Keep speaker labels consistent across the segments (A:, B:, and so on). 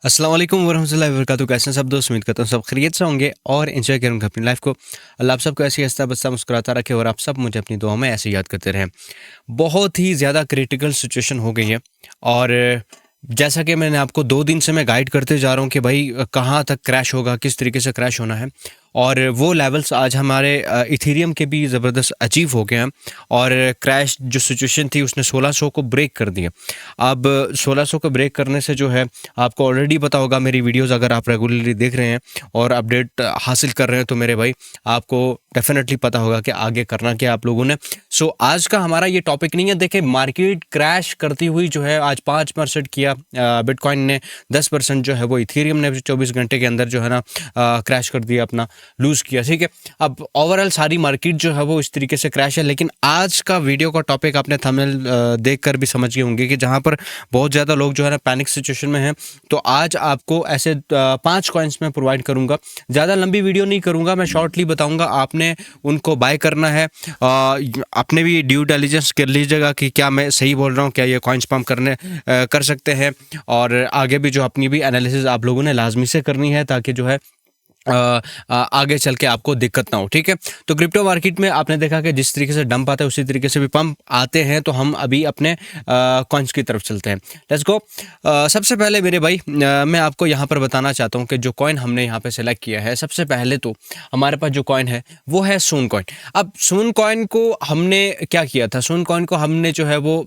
A: अस्सलाम वालेकुम वरहमतुल्लाहि वबरकातुहू। कैसे हैं सब दोस्त? उम्मीद करता हूँ सब खैरियत से होंगे और एंजॉय करेंगे अपनी लाइफ को। अल्लाह आप सबको ऐसी हंसता बसता मुस्कुराता रखे और आप सब मुझे अपनी दुआ में ऐसे याद करते रहें। बहुत ही ज़्यादा क्रिटिकल सिचुएशन हो गई है और जैसा कि मैंने आपको 2 दिन से मैं गाइड करते जा रहा हूँ कि भाई कहाँ तक क्रैश होगा, किस तरीके से क्रैश होना है और वो लेवल्स आज हमारे इथेरियम के भी ज़बरदस्त अचीव हो गए हैं और क्रैश जो सिचुएशन थी उसने 1600 को ब्रेक कर दिया। अब 1600 को ब्रेक करने से जो है आपको ऑलरेडी पता होगा, मेरी वीडियोस अगर आप रेगुलरली देख रहे हैं और अपडेट हासिल कर रहे हैं तो मेरे भाई आपको डेफिनेटली पता होगा कि आगे करना क्या आप लोगों ने। सो आज का हमारा ये टॉपिक नहीं है। देखिए, मार्केट क्रैश करती हुई जो है आज 5% किया बिटकॉइन ने, 10% जो है वो इथेरियम ने 24 घंटे के अंदर जो है ना क्रैश कर दिया, अपना लूज़ किया। ठीक है, अब ओवरऑल सारी मार्केट जो है वो इस तरीके से क्रैश है। लेकिन आज का वीडियो का टॉपिक आपने थंबनेल देख कर भी समझ गए होंगे कि जहाँ पर बहुत ज़्यादा लोग जो है ना पैनिक सिचुएशन में हैं। तो आज आपको ऐसे 5 कॉइन्स मैं प्रोवाइड करूँगा। ज़्यादा लंबी वीडियो नहीं करूँगा, मैं शॉर्टली बताऊँगा, आपने उनको बाय करना है। अपने भी ड्यू डिलिजेंस कर लीजिएगा कि क्या मैं सही बोल रहा हूँ, क्या ये कॉइन्स पंप कर सकते हैं। और आगे भी जो अपनी भी एनालिसिस आप लोगों ने लाजमी से करनी है ताकि जो है आगे चल के आपको दिक्कत ना हो। ठीक है, तो क्रिप्टो मार्केट में आपने देखा कि जिस तरीके से डंप आता है उसी तरीके से भी पंप आते हैं। तो हम अभी अपने कॉइन्स की तरफ चलते हैं। Let's go. सबसे पहले मेरे भाई मैं आपको यहाँ पर बताना चाहता हूँ कि जो कॉइन हमने यहाँ पे सेलेक्ट किया है, सबसे पहले तो हमारे पास जो कॉइन है वो है सून कॉइन। अब सून कॉइन को हमने क्या किया था, सून कॉइन को हमने जो है वो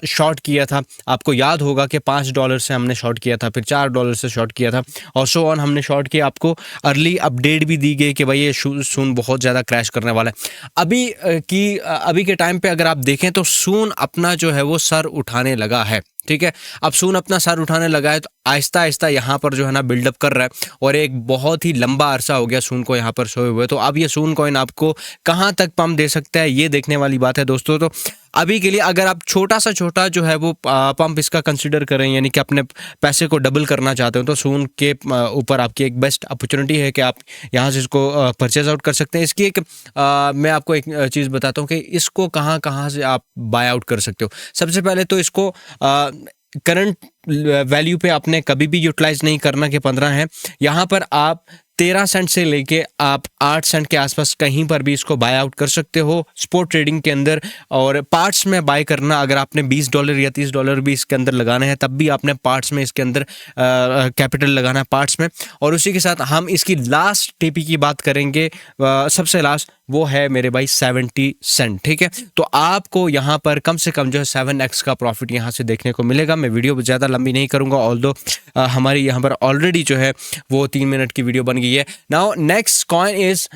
A: शॉर्ट किया था। आपको याद होगा कि $5 से हमने शॉर्ट किया था, फिर $4 से शॉर्ट किया था और सो ऑन हमने शॉर्ट किया। आपको अर्ली अपडेट भी दी गई कि भाई ये सून बहुत ज़्यादा क्रैश करने वाला है। अभी के टाइम पे अगर आप देखें तो सून अपना जो है वो सर उठाने लगा है। ठीक है, अब सून अपना सर उठाने लगा है तो आहिस्ता आहिस्ता यहाँ पर जो है ना बिल्डअप कर रहा है और एक बहुत ही लंबा अरसा हो गया सून को यहाँ पर सोए हुए। तो अब ये सून कॉइन आपको कहाँ तक पंप दे सकता है ये देखने वाली बात है दोस्तों। तो अभी के लिए अगर आप छोटा जो है वो पंप इसका कंसिडर करें, यानी कि अपने पैसे को डबल करना चाहते हो, तो सून के ऊपर आपकी एक बेस्ट अपॉर्चुनिटी है कि आप यहाँ से इसको परचेज आउट कर सकते हैं। इसकी एक मैं आपको एक चीज़ बताता हूँ कि इसको कहाँ से आप बाय आउट कर सकते हो। सबसे पहले तो इसको करंट वैल्यू पे आपने कभी भी यूटिलाइज नहीं करना कि 15 है। यहाँ पर आप 13 सेंट से लेके आप 8 सेंट के आसपास कहीं पर भी इसको बाय आउट कर सकते हो स्पॉट ट्रेडिंग के अंदर। और पार्ट्स में बाय करना, अगर आपने $20 या $30 भी इसके अंदर लगाना है तब भी आपने पार्ट्स में इसके अंदर कैपिटल लगाना है पार्ट्स में। और उसी के साथ हम इसकी लास्ट टीपी की बात करेंगे, सबसे लास्ट वो है मेरे भाई 70 सेंट। ठीक है, तो आपको यहाँ पर कम से कम जो है 7x का प्रॉफिट यहाँ से देखने को मिलेगा। मैं वीडियो ज़्यादा लंबी नहीं करूँगा, ऑल्दो हमारी यहाँ पर ऑलरेडी जो है वो 3 मिनट की वीडियो बन गई है। Now next coin is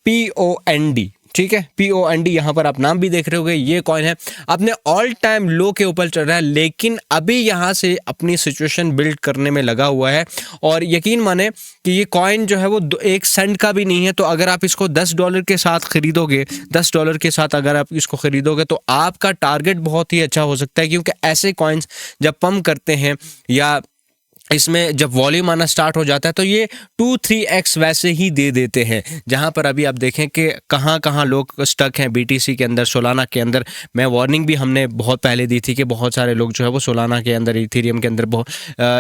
A: POND। ठीक है, POND, यहाँ पर आप नाम भी देख रहे होगे, ये कॉइन है अपने ऑल टाइम लो के ऊपर चल रहा है, लेकिन अभी यहाँ से अपनी सिचुएशन बिल्ड करने में लगा हुआ है। और यकीन माने कि ये कॉइन जो है वो 1 सेंट का भी नहीं है। तो अगर आप इसको $10 के साथ खरीदोगे, $10 के साथ अगर आप इसको खरीदोगे तो आपका टारगेट बहुत ही अच्छा हो सकता है, क्योंकि ऐसे कॉइन्स जब पंप करते हैं या इसमें जब वॉल्यूम आना स्टार्ट हो जाता है तो ये 2-3x वैसे ही दे देते हैं। जहां पर अभी आप देखें कि कहां लोग स्टक हैं BTC के अंदर, सोलाना के अंदर। मैं वार्निंग भी हमने बहुत पहले दी थी कि बहुत सारे लोग जो है वो सोलाना के अंदर, इथेरियम के अंदर बहुत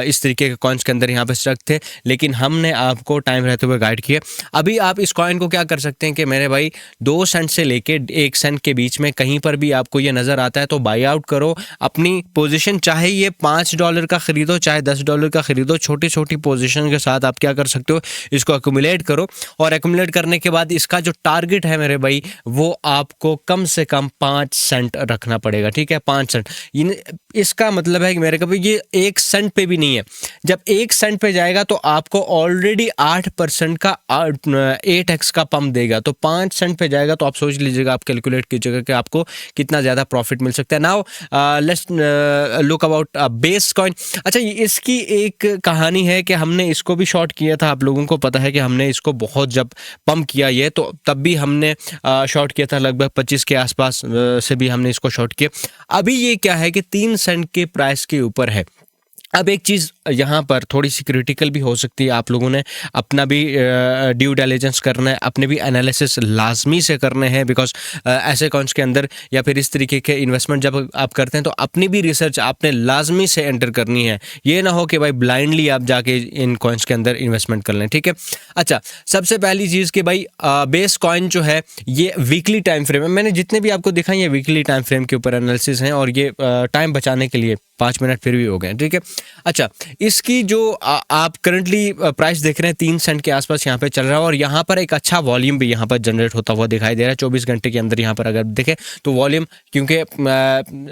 A: इस तरीके के कॉइन्स के अंदर यहाँ पे स्टक थे, लेकिन हमने आपको टाइम रहते हुए गाइड किया। अभी आप इस कॉइन को क्या कर सकते हैं कि मेरे भाई 2 सेंट से लेके 1 सेंट के बीच में कहीं पर भी आपको ये नज़र आता है तो बाई आउट करो अपनी पोजिशन, चाहे ये $5 का खरीदो चाहे $10 का खरीदो। छोटी छोटी पोजीशन के साथ आप क्या कर सकते हो, इसको एक्यूमुलेट करो और एक्यूमुलेट करने के बाद इसका जो टारगेट है मेरे भाई वो आपको कम से कम 5 सेंट रखना पड़ेगा। ठीक है, 5 सेंट। इसका मतलब है कि मेरे को ये 1 सेंट पे भी नहीं है। जब 1 सेंट पे जाएगा तो आपको ऑलरेडी 8% का 8x का पंप देगा। तो 5 सेंट पे जाएगा तो आप सोच लीजिएगा, आप कैलकुलेट कीजिएगा कि आपको कितना ज़्यादा प्रॉफिट मिल सकता है। Now let's look about base coin. अच्छा, इसकी एक कहानी है कि हमने इसको भी शॉर्ट किया था। आप लोगों को पता है कि हमने इसको बहुत जब पंप किया ये, तो तब भी हमने शॉर्ट किया था, लगभग 25 के आसपास से भी हमने इसको शॉर्ट किया। अभी ये क्या है कि 3 सेंट के प्राइस के ऊपर है। अब एक चीज़ यहाँ पर थोड़ी सी क्रिटिकल भी हो सकती है। आप लोगों ने अपना भी ड्यू डिलिजेंस करना है, अपने भी एनालिसिस लाजमी से करने हैं, बिकॉज ऐसे कॉइन्स के अंदर या फिर इस तरीके के इन्वेस्टमेंट जब आप करते हैं तो अपनी भी रिसर्च आपने लाजमी से एंटर करनी है। ये ना हो कि भाई ब्लाइंडली आप जाके इन कॉइन्स के अंदर इन्वेस्टमेंट कर लें, ठीक है। अच्छा, सबसे पहली चीज़ कि भाई बेस कॉइन जो है ये वीकली टाइम फ्रेम है। मैंने जितने भी आपको दिखाई ये वीकली टाइम फ्रेम के ऊपर एनालिसिस हैं, और ये टाइम बचाने के लिए 5 मिनट फिर भी हो गए, ठीक है। अच्छा, इसकी जो आप करंटली प्राइस देख रहे हैं 3 सेंट के आसपास यहाँ पे चल रहा है, और यहाँ पर एक अच्छा वॉल्यूम भी यहाँ पर जनरेट होता हुआ दिखाई दे रहा है 24 घंटे के अंदर। यहाँ पर अगर देखें तो वॉल्यूम, क्योंकि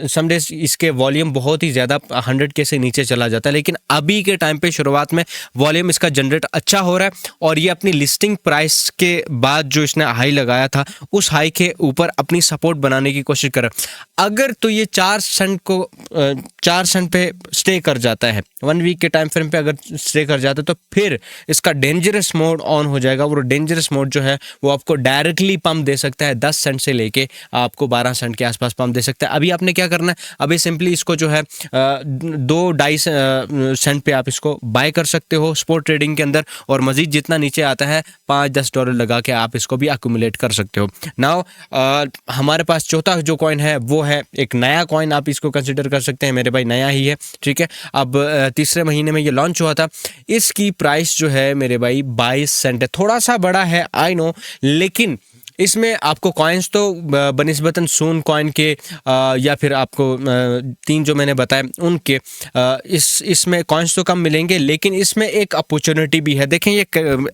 A: सम डेज इसके वॉल्यूम बहुत ही ज़्यादा 100 के से नीचे चला जाता है, लेकिन अभी के टाइम पे शुरुआत में वॉल्यूम इसका जनरेट अच्छा हो रहा है, और ये अपनी लिस्टिंग प्राइस के बाद जो इसने हाई लगाया था उस हाई के ऊपर अपनी सपोर्ट बनाने की कोशिश कर रहा है। अगर तो ये 4 सेंट पे स्टे कर जाता है, 1 वीक के टाइम फ्रेम पे अगर स्टे कर जाता है, तो फिर इसका डेंजरस मोड ऑन हो जाएगा। वो डेंजरस मोड जो है वो आपको डायरेक्टली पंप दे सकता है 10 सेंट से लेके आपको 12 सेंट के आसपास पंप दे सकता है। अभी आपने क्या करना है, अभी सिंपली इसको जो है 2-2.5 सेंट पे आप इसको बाय कर सकते हो स्पॉट ट्रेडिंग के अंदर, और मजीद जितना नीचे आता है $5-10 लगा के आप इसको भी एक्यूमुलेट कर सकते हो। नाउ हमारे पास चौथा जो कॉइन है वो है एक नया कॉइन, आप इसको कंसिडर कर सकते हैं मेरे भाई, नया ही है, ठीक है। अब तीसरे महीने में ये लॉन्च हुआ था। इसकी प्राइस जो है मेरे भाई 22 सेंट है। थोड़ा सा बड़ा है आई नो, लेकिन इसमें आपको कॉइन्स तो बनिस्बतन सून कॉइन के या फिर आपको 3 जो मैंने बताए उनके इसमें कॉइन्स तो कम मिलेंगे, लेकिन इसमें एक अपॉर्चुनिटी भी है। देखें, ये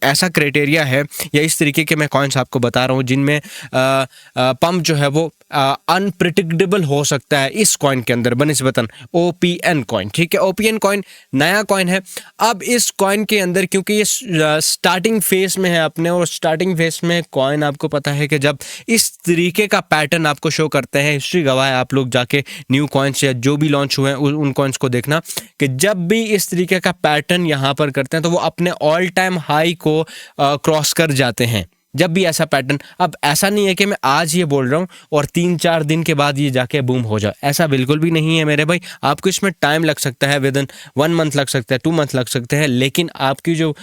A: ऐसा क्राइटेरिया है या इस तरीके के मैं कॉइन्स आपको बता रहा हूँ जिनमें पंप जो है वो अनप्रिडिक्टेबल हो सकता है इस कॉइन के अंदर बनिस्बतन OPN कॉइन, ठीक है। OPN कॉइन नया कॉइन है। अब इस कॉइन के अंदर क्योंकि ये स्टार्टिंग फेज में है अपने, और स्टार्टिंग फेज में कॉइन आपको पता है कि जब इस तरीके का पैटर्न आपको शो करते हैं, हिस्ट्री गवाह है, आप लोग जाके न्यू कॉइन्स या जो भी लॉन्च हुए हैं उन कॉइन्स को देखना कि जब भी इस तरीके का पैटर्न यहाँ पर करते हैं तो वो अपने ऑल टाइम हाई को क्रॉस कर जाते हैं। जब भी ऐसा पैटर्न, अब ऐसा नहीं है कि मैं आज ये बोल रहा हूँ और 3-4 दिन के बाद ये जाके बूम हो जाए, ऐसा बिल्कुल भी नहीं है मेरे भाई। आपको इसमें टाइम लग सकता है, विद इन 1 मंथ लग सकता है, 2 मंथ लग सकते हैं, लेकिन आपकी जो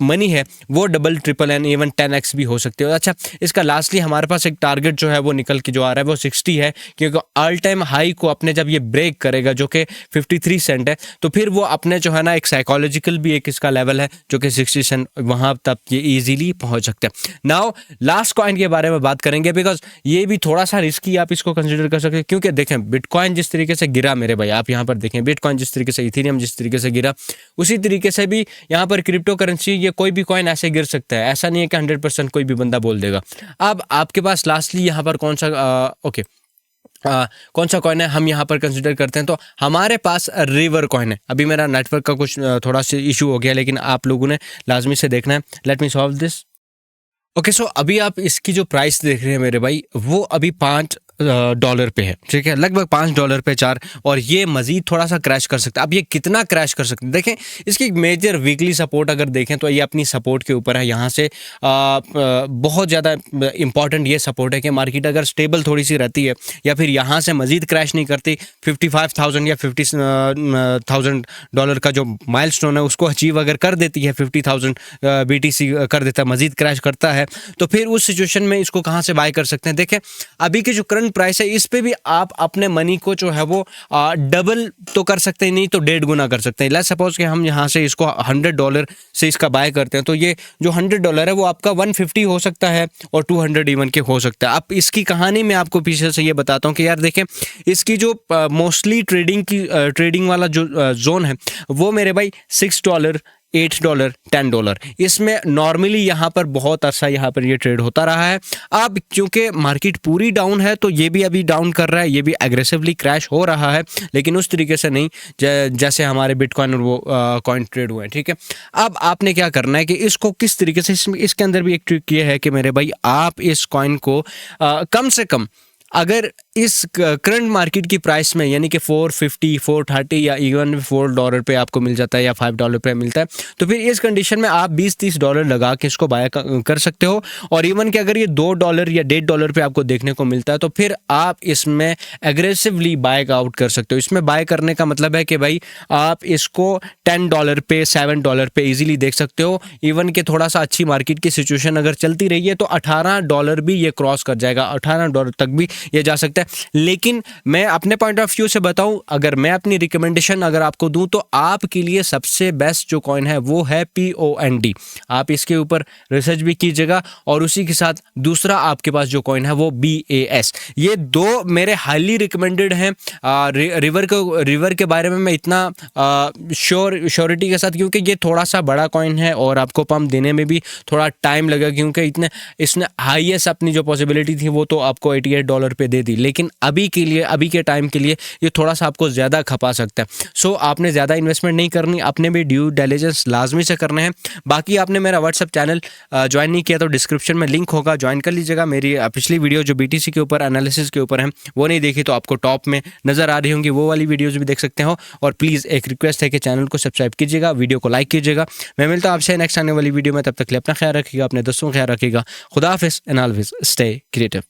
A: मनी है वो double, triple and even 10x भी हो सकती है। अच्छा, इसका लास्टली हमारे पास एक टारगेट जो है वो निकल के जो आ रहा है वो 60 है, क्योंकि ऑल टाइम हाई को अपने जब ये ब्रेक करेगा जो कि 53 सेंट है, तो फिर वो अपने जो है ना एक साइकोलॉजिकल भी एक इसका लेवल है जो कि 60 सेंट, वहाँ तक ये ईजिली पहुँच सकते हैं। नाउ लास्ट कॉइन के बारे में बात करेंगे, बिकॉज ये भी थोड़ा सा रिस्की आप इसको कंसीडर कर सकते हैं, क्योंकि देखें बिटकॉइन जिस तरीके से गिरा मेरे भाई, आप यहाँ पर देखें बिटकॉइन जिस तरीके से, इथेरियम जिस तरीके से गिरा, उसी तरीके से भी यहाँ पर क्रिप्टो करेंसी, ये कोई भी कॉइन ऐसे गिर सकता है। ऐसा नहीं है कि 100% कोई भी बंदा बोल देगा। अब आपके पास लास्टली यहाँ पर कौन सा कौन सा कॉइन है हम यहाँ पर कंसिडर करते हैं, तो हमारे पास रिवर कॉइन है। अभी मेरा नेटवर्क का कुछ थोड़ा सा इशू हो गया, लेकिन आप लोगों ने लाजमी से देखना है। Let me solve this. Okay, so अभी आप इसकी जो प्राइस देख रहे हैं मेरे भाई, वो अभी $5 पे है, ठीक है, लगभग $5 पे 4, और ये मजीद थोड़ा सा क्रैश कर सकता है। अब ये कितना क्रैश कर सकते हैं, देखें इसकी मेजर वीकली सपोर्ट अगर देखें तो ये अपनी सपोर्ट के ऊपर है। यहाँ से बहुत ज़्यादा इंपॉर्टेंट ये सपोर्ट है कि मार्केट अगर स्टेबल थोड़ी सी रहती है या फिर यहाँ से मजीद क्रैश नहीं करती, 55,000 या $50,000 का जो माइलस्टोन है उसको अचीव अगर कर देती है, 50,000 BTC कर देता है, मजीद क्रैश करता है, तो फिर उस सिचुएशन में इसको कहाँ से बाय कर सकते हैं। देखें अभी की जो करंट प्राइस है, इस पे भी आप अपने मनी को जो है वो डबल तो कर सकते हैं, नहीं तो 1.5 गुना कर सकते हैं। लेट्स सपोज कि हम यहाँ से इसको $100 से इसका बाय करते हैं, तो ये जो $100 है वो आपका 150 हो सकता है और 200 इवन के हो सकता है। अब इसकी कहानी मैं आपको पीछे से ये बताता हूँ कि यार देखें इसकी जो मोस्टली ट्रेडिंग वाला जो जोन है वो मेरे भाई $6, $8, $10, इसमें नॉर्मली यहाँ पर बहुत अरसा यहाँ पर ये ट्रेड होता रहा है। अब क्योंकि मार्केट पूरी डाउन है तो ये भी अभी डाउन कर रहा है, ये भी एग्रेसिवली क्रैश हो रहा है, लेकिन उस तरीके से नहीं जैसे हमारे बिटकॉइन और वो कॉइन ट्रेड हुए हैं, ठीक है। अब आपने क्या करना है कि इसको किस तरीके से, इसके अंदर भी एक ट्रिक ये है कि मेरे भाई आप इस कॉइन को कम से कम अगर इस करंट मार्केट की प्राइस में यानी कि 450, 430 या इवन $4 पे आपको मिल जाता है या $5 पे मिलता है, तो फिर इस कंडीशन में आप $20-30 लगा के इसको बाय कर सकते हो। और इवन कि अगर ये $2 या $1.5 पे आपको देखने को मिलता है, तो फिर आप इसमें एग्रेसिवली बाय आउट कर सकते हो। इसमें बाय करने का मतलब है कि भाई आप इसको $10 पे, $7 पे इजीली देख सकते हो। इवन कि थोड़ा सा अच्छी मार्केट की सिचुएशन अगर चलती रही है तो $18 भी ये क्रॉस कर जाएगा, $18 तक भी ये जा सकता है। लेकिन मैं अपने पॉइंट ऑफ व्यू से बताऊं, अगर मैं अपनी रिकमेंडेशन अगर आपको दूं, तो आपके लिए सबसे बेस्ट जो कॉइन है वो है POND। आप इसके ऊपर रिसर्च भी कीजिएगा। और उसी के साथ दूसरा आपके पास जो कॉइन है वो BAS। ये दो मेरे हाईली रिकमेंडेड हैं। रिवर के बारे में मैं इतना श्योरिटी के साथ, क्योंकि ये थोड़ा सा बड़ा कॉइन है और आपको पंप देने में भी थोड़ा टाइम लगेगा, क्योंकि इसने हाईएस्ट अपनी जो पॉसिबिलिटी थी वो तो आपको $88 पे दे दी। लेकिन अभी के लिए, अभी के टाइम के लिए ये थोड़ा सा आपको ज़्यादा खपा सकता है। सो आपने ज़्यादा इन्वेस्टमेंट नहीं करनी, अपने भी ड्यू डिलिजेंस लाजमी से करने हैं। बाकी आपने मेरा व्हाट्सअप चैनल ज्वाइन नहीं किया तो डिस्क्रिप्शन में लिंक होगा, ज्वाइन कर लीजिएगा। मेरी पिछली वीडियो जो BTC के ऊपर एनालिसिस के ऊपर है वो नहीं देखी तो आपको टॉप में नज़र आ रही होंगी, वो वाली वीडियोज़ भी देख सकते हो। और प्लीज़ एक रिक्वेस्ट है कि चैनल को सब्सक्राइब कीजिएगा, वीडियो को लाइक कीजिएगा। मैं मिलता हूँ आपसे नेक्स्ट आने वाली वीडियो में, तब तक के लिए अपना ख्याल रखिएगा, अपने दोस्तों का ख्याल रखिएगा। खुदा हाफिज़ एंड ऑलवेज स्टे क्रिएटिव।